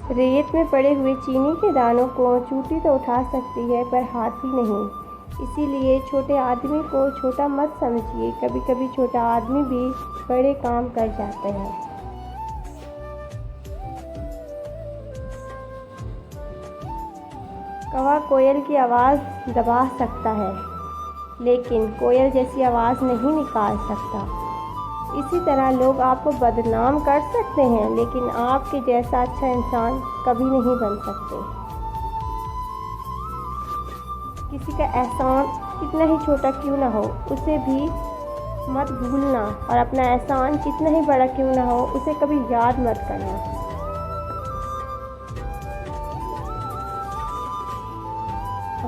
ریت میں پڑے ہوئے چینی کے دانوں کو چوٹی تو اٹھا سکتی ہے پر ہاتھی نہیں، اسی لیے چھوٹے آدمی کو چھوٹا مت سمجھیے، کبھی کبھی چھوٹا آدمی بھی بڑے کام کر جاتے ہیں۔ کوا کوئل کی آواز دبا سکتا ہے لیکن کوئل جیسی آواز نہیں نکال سکتا۔ اسی طرح لوگ آپ کو بدنام کر سکتے ہیں لیکن آپ کے جیسا اچھا انسان کبھی نہیں بن سکتے۔ کسی کا احسان کتنا ہی چھوٹا کیوں نہ ہو اسے بھی مت بھولنا، اور اپنا احسان کتنا ہی بڑا کیوں نہ ہو اسے کبھی یاد مت کرنا۔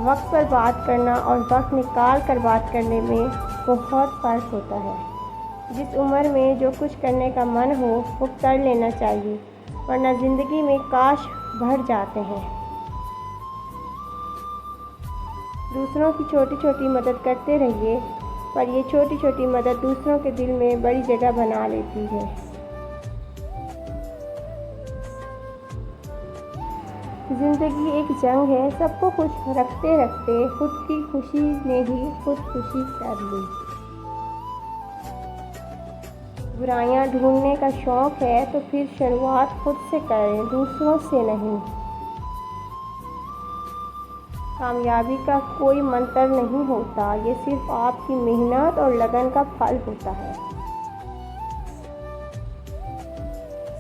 وقت پر بات کرنا اور وقت نکال کر بات کرنے میں بہت فرق ہوتا ہے۔ جس عمر میں جو کچھ کرنے کا من ہو وہ کر لینا چاہیے، ورنہ زندگی میں کاش بڑھ جاتے ہیں۔ دوسروں کی چھوٹی چھوٹی مدد کرتے رہیے، پر یہ چھوٹی چھوٹی مدد دوسروں کے دل میں بڑی جگہ بنا لیتی ہے۔ زندگی ایک جنگ ہے، سب کو خوش رکھتے رکھتے خود کی خوشی نے ہی خودکشی کر لی۔ برائیاں ڈھونڈنے کا شوق ہے تو پھر شروعات خود سے کریں، دوسروں سے نہیں۔ کامیابی کا کوئی منتر نہیں ہوتا، یہ صرف آپ کی محنت اور لگن کا پھل ہوتا ہے۔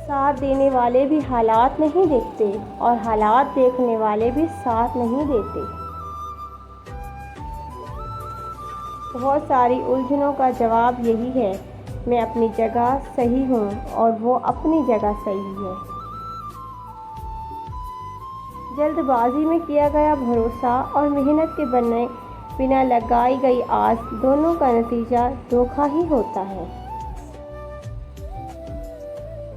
ساتھ دینے والے بھی حالات نہیں دیکھتے اور حالات دیکھنے والے بھی ساتھ نہیں دیتے۔ بہت ساری الجھنوں کا جواب یہی ہے، میں اپنی جگہ صحیح ہوں اور وہ اپنی جگہ صحیح ہے۔ جلد بازی میں کیا گیا بھروسہ اور محنت کے بنا لگائی گئی آس، دونوں کا نتیجہ دھوکہ ہی ہوتا ہے۔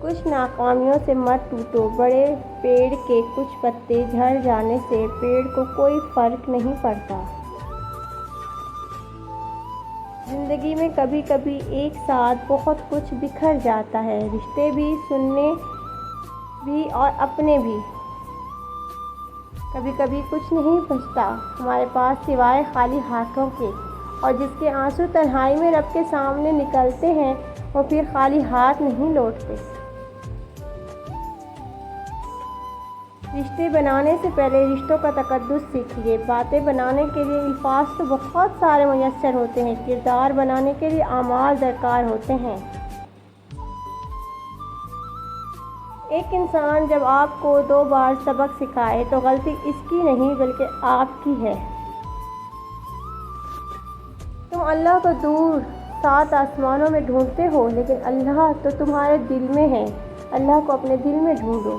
کچھ ناکامیوں سے مت ٹوٹو، بڑے پیڑ کے کچھ پتے جھڑ جانے سے پیڑ کو کوئی فرق نہیں پڑتا۔ زندگی میں کبھی کبھی ایک ساتھ بہت کچھ بکھر جاتا ہے، رشتے بھی، سننے بھی اور اپنے بھی۔ کبھی کبھی کچھ نہیں بچتا ہمارے پاس سوائے خالی ہاتھوں کے، اور جس کے آنسو تنہائی میں رب کے سامنے نکلتے ہیں وہ پھر خالی ہاتھ نہیں لوٹتے۔ رشتے بنانے سے پہلے رشتوں کا تقدس سیکھیے۔ باتیں بنانے کے لیے الفاظ تو بہت سارے میسر ہوتے ہیں، کردار بنانے کے لیے اعمال درکار ہوتے ہیں۔ ایک انسان جب آپ کو 2 بار سبق سکھائے تو غلطی اس کی نہیں بلکہ آپ کی ہے۔ تم اللہ کو دور 7 آسمانوں میں ڈھونڈتے ہو لیکن اللہ تو تمہارے دل میں ہے، اللہ کو اپنے دل میں ڈھونڈو۔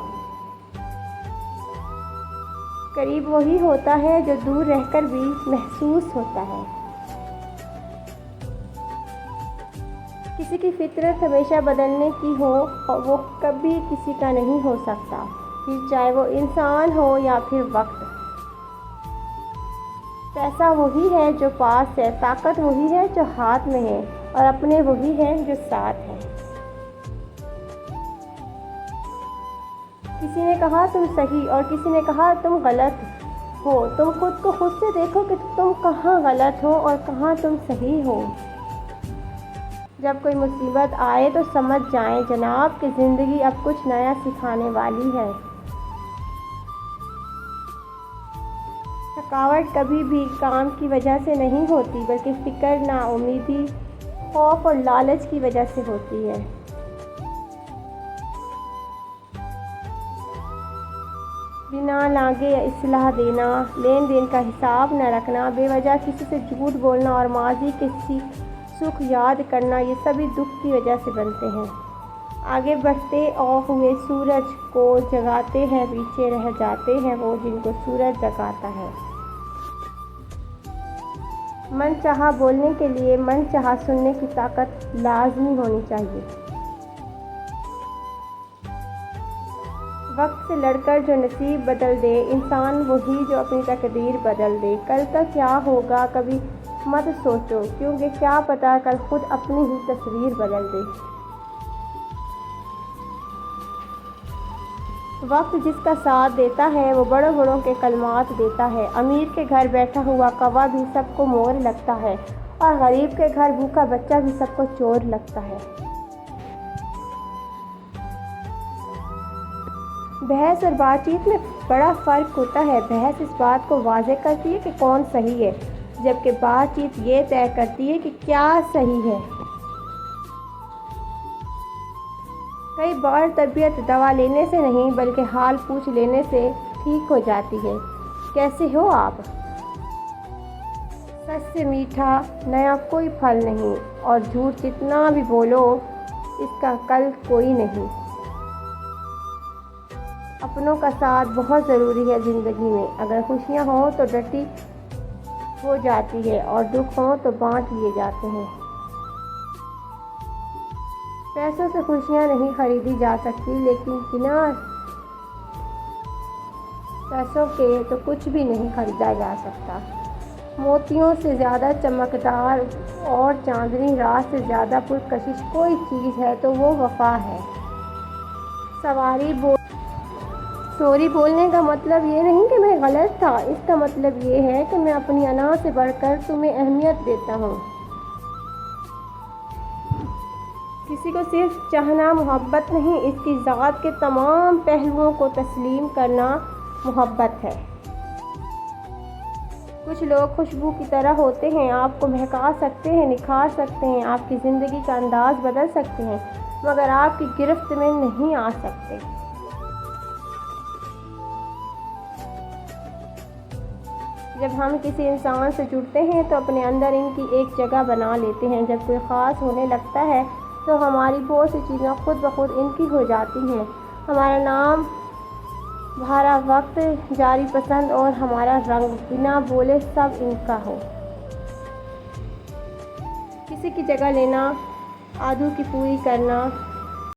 قریب وہی ہوتا ہے جو دور رہ کر بھی محسوس ہوتا ہے۔ کسی کی فطرت ہمیشہ بدلنے کی ہو اور وہ کبھی کسی کا نہیں ہو سکتا، پھر چاہے وہ انسان ہو یا پھر وقت۔ پیسہ وہی ہے جو پاس ہے، طاقت وہی ہے جو ہاتھ میں ہے، اور اپنے وہی ہیں جو ساتھ ہیں۔ کسی نے کہا تم صحیح اور کسی نے کہا تم غلط ہو، تم خود کو خود سے دیکھو کہ تم کہاں غلط ہو اور کہاں تم صحیح ہو۔ جب کوئی مصیبت آئے تو سمجھ جائیں جناب کہ زندگی اب کچھ نیا سکھانے والی ہے۔ تھکاوٹ کبھی بھی کام کی وجہ سے نہیں ہوتی بلکہ فکر، ناامیدی، خوف اور لالچ کی وجہ سے ہوتی ہے۔ بنا لانگے اصلاح دینا، لین دین کا حساب نہ رکھنا، بے وجہ کسی سے جھوٹ بولنا اور ماضی کے سکھ یاد کرنا، یہ سبھی دکھ کی وجہ سے بنتے ہیں۔ آگے بڑھتے ہوئے سورج کو جگاتے ہیں، پیچھے رہ جاتے ہیں وہ جن کو سورج جگاتا ہے۔ من چاہا بولنے کے لیے من چاہا سننے کی طاقت لازمی ہونی چاہیے۔ وقت سے لڑ کر جو نصیب بدل دے انسان وہی جو اپنی تقدیر بدل دے۔ کل کا کیا ہوگا کبھی مت سوچو، کیونکہ کیا پتہ کل خود اپنی ہی تصویر بدل دے۔ وقت جس کا ساتھ دیتا ہے وہ بڑوں بڑوں کے کلمات دیتا ہے۔ امیر کے گھر بیٹھا ہوا کوا بھی سب کو مور لگتا ہے اور غریب کے گھر بھوکا بچہ بھی سب کو چور لگتا ہے۔ بحث اور بات چیت میں بڑا فرق ہوتا ہے۔ بحث اس بات کو واضح کرتی ہے کہ کون صحیح ہے، جبکہ بات چیت یہ طے کرتی ہے کہ کیا صحیح ہے۔ کئی بار طبیعت دوا لینے سے نہیں بلکہ حال پوچھ لینے سے ٹھیک ہو جاتی ہے۔ کیسے ہو آپ؟ سچ سے میٹھا نیا کوئی پھل نہیں، اور جھوٹ جتنا بھی بولو اس کا کل کوئی نہیں۔ اپنوں کا ساتھ بہت ضروری ہے زندگی میں۔ اگر خوشیاں ہوں تو ڈٹی ہو جاتی ہے اور دکھ ہوں تو بانٹ لیے جاتے ہیں۔ پیسوں سے خوشیاں نہیں خریدی جا سکتی، لیکن بنا پیسوں کے تو کچھ بھی نہیں خریدا جا سکتا۔ موتیوں سے زیادہ چمکدار اور چاندنی رات سے زیادہ پرکشش کوئی چیز ہے تو وہ وفا ہے۔ سوری بولنے کا مطلب یہ نہیں کہ میں غلط تھا، اس کا مطلب یہ ہے کہ میں اپنی انا سے بڑھ کر تمہیں اہمیت دیتا ہوں۔ کسی کو صرف چاہنا محبت نہیں، اس کی ذات کے تمام پہلوؤں کو تسلیم کرنا محبت ہے۔ کچھ لوگ خوشبو کی طرح ہوتے ہیں، آپ کو مہکا سکتے ہیں، نکھار سکتے ہیں، آپ کی زندگی کا انداز بدل سکتے ہیں، مگر آپ کی گرفت میں نہیں آ سکتے۔ جب ہم کسی انسان سے جڑتے ہیں تو اپنے اندر ان کی ایک جگہ بنا لیتے ہیں۔ جب کوئی خاص ہونے لگتا ہے تو ہماری بہت سی چیزیں خود بخود ان کی ہو جاتی ہیں۔ ہمارا نام، ہمارا وقت، جاری پسند اور ہمارا رنگ بنا بولے سب ان کا ہو۔ کسی کی جگہ لینا، آدھو کی پوری کرنا،